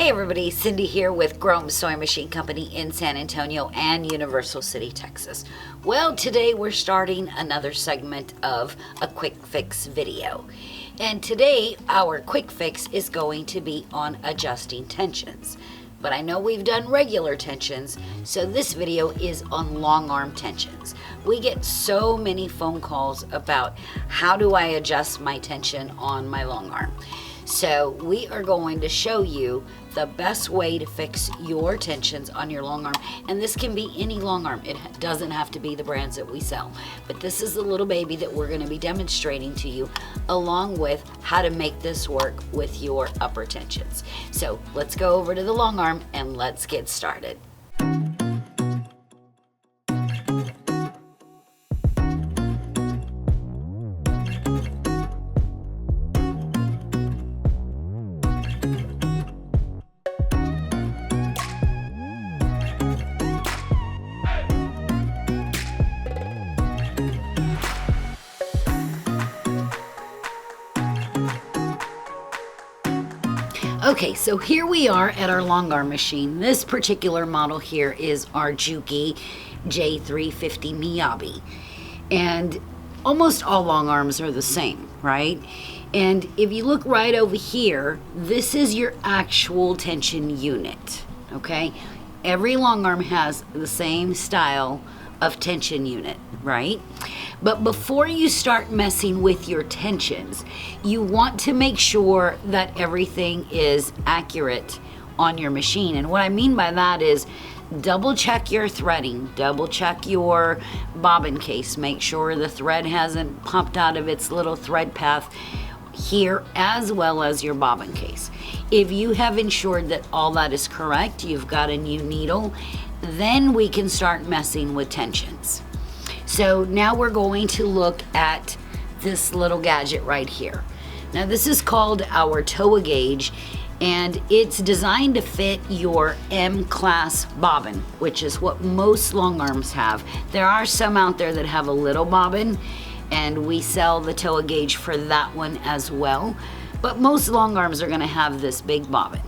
everybody, Cyndi here with Gromes Sewing Machine Company in San Antonio and Universal City, Texas. Well, today we're starting another segment of a quick fix video. And today our quick fix is going to be on adjusting tensions. But I know we've done regular tensions, so this video is on long arm tensions. We get so many phone calls about how do I adjust my tension on my long arm. So we are going to show you the best way to fix your tensions on your long arm. And this can be any long arm. It doesn't have to be the brands that we sell. But this is the little baby that we're going to be demonstrating to you, along with how to make this work with your upper tensions. So let's go over to the long arm and let's get started. Okay, so here we are at our long arm machine. This particular model here is our Juki J350 Miyabi. And almost all long arms are the same, right? And if you look right over here, this is your actual tension unit, okay? Every long arm has the same style of tension unit, right? But before you start messing with your tensions, you want to make sure that everything is accurate on your machine. And what I mean by that is double check your threading, double check your bobbin case, make sure the thread hasn't popped out of its little thread path here, as well as your bobbin case. If you have ensured that all that is correct, you've got a new needle, then we can start messing with tensions. So now we're going to look at this little gadget right here. Now this is called our toa gauge, and it's designed to fit your M-class bobbin, which is what most long arms have. There are some out there that have a little bobbin, and we sell the toa gauge for that one as well. But most long arms are gonna have this big bobbin.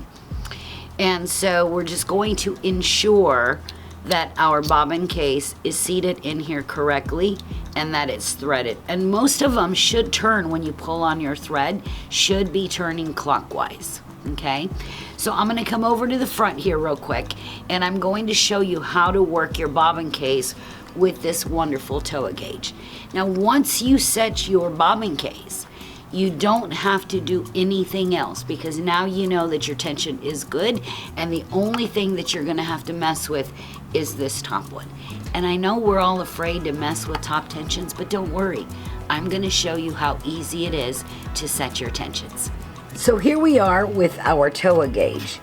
And so we're just going to ensure that our bobbin case is seated in here correctly and that it's threaded. And most of them should turn when you pull on your thread, should be turning clockwise, okay? So I'm gonna come over to the front here real quick, and I'm going to show you how to work your bobbin case with this wonderful toa gauge. Now, once you set your bobbin case, you don't have to do anything else, because now you know that your tension is good, and the only thing that you're gonna have to mess with is this top one. And I know we're all afraid to mess with top tensions, but don't worry. I'm gonna show you how easy it is to set your tensions. So here we are with our toa gauge.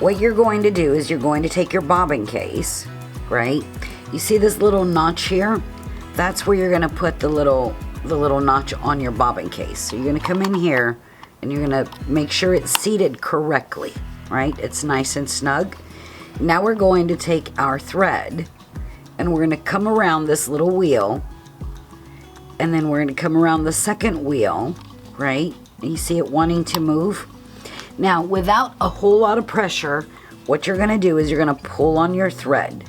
What you're going to do is you're going to take your bobbin case, right? You see this little notch here? That's where you're gonna put the little notch on your bobbin case. So you're gonna come in here and you're gonna make sure it's seated correctly, right? It's nice and snug. Now we're going to take our thread and we're gonna come around this little wheel, and then we're gonna come around the second wheel, right? And you see it wanting to move. Now, without a whole lot of pressure, what you're gonna do is you're gonna pull on your thread.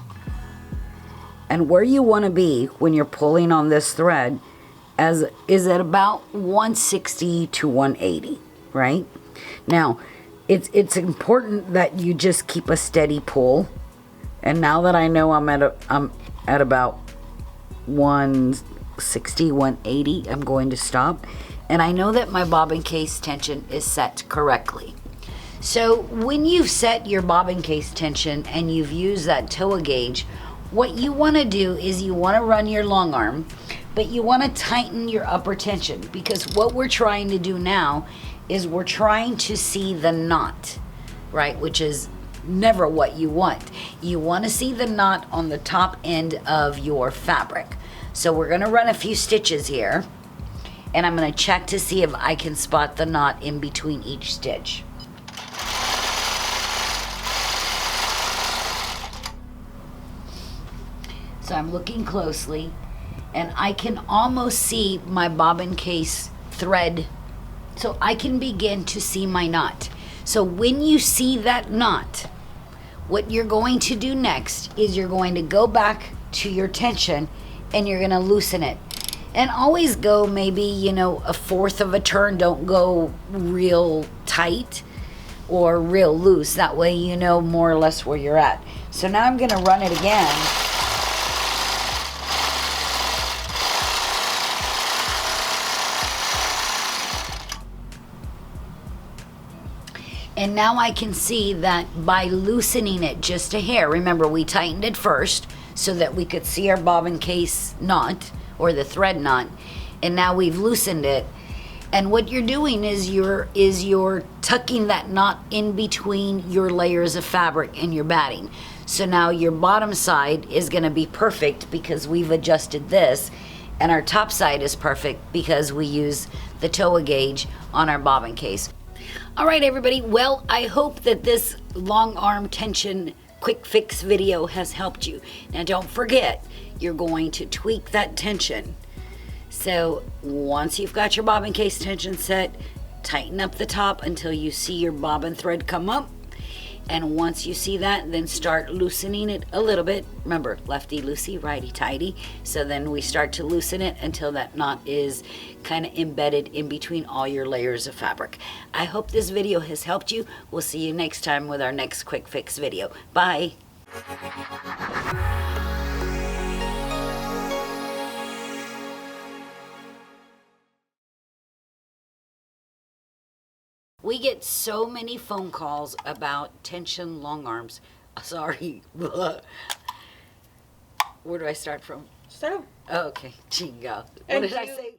And where you wanna be when you're pulling on this thread is at about 160 to 180, right? Now, it's important that you just keep a steady pull. And now that I know I'm at about 160, 180, I'm going to stop. And I know that my bobbin case tension is set correctly. So when you've set your bobbin case tension and you've used that toa gauge, what you want to do is you want to run your long arm, but you want to tighten your upper tension, because what we're trying to do now is we're trying to see the knot, right? Which is never what you want. You want to see the knot on the top end of your fabric. So we're going to run a few stitches here, and I'm going to check to see if I can spot the knot in between each stitch. So I'm looking closely, and I can almost see my bobbin case thread, so I can begin to see my knot. So when you see that knot, what you're going to do next is you're going to go back to your tension and you're going to loosen it. And always go maybe, you know, a fourth of a turn. Don't go real tight or real loose. That way you know more or less where you're at. So now I'm going to run it again. And now I can see that by loosening it just a hair, remember we tightened it first so that we could see our bobbin case knot or the thread knot, and now we've loosened it. And what you're doing is you're tucking that knot in between your layers of fabric and your batting. So now your bottom side is going to be perfect because we've adjusted this, and our top side is perfect because we use the TOA gauge on our bobbin case. All right, everybody. Well, I hope that this long arm tension quick fix video has helped you. Now, don't forget, you're going to tweak that tension. So once you've got your bobbin case tension set, tighten up the top until you see your bobbin thread come up. And once you see that, then start loosening it a little bit. Remember, lefty loosey, righty tighty. So then we start to loosen it until that knot is kind of embedded in between all your layers of fabric. I hope this video has helped you. We'll see you next time with our next quick fix video. Bye. We get so many phone calls about tension long arms. Sorry. Where do I start from? So. Oh, okay. Jingo. What did I say?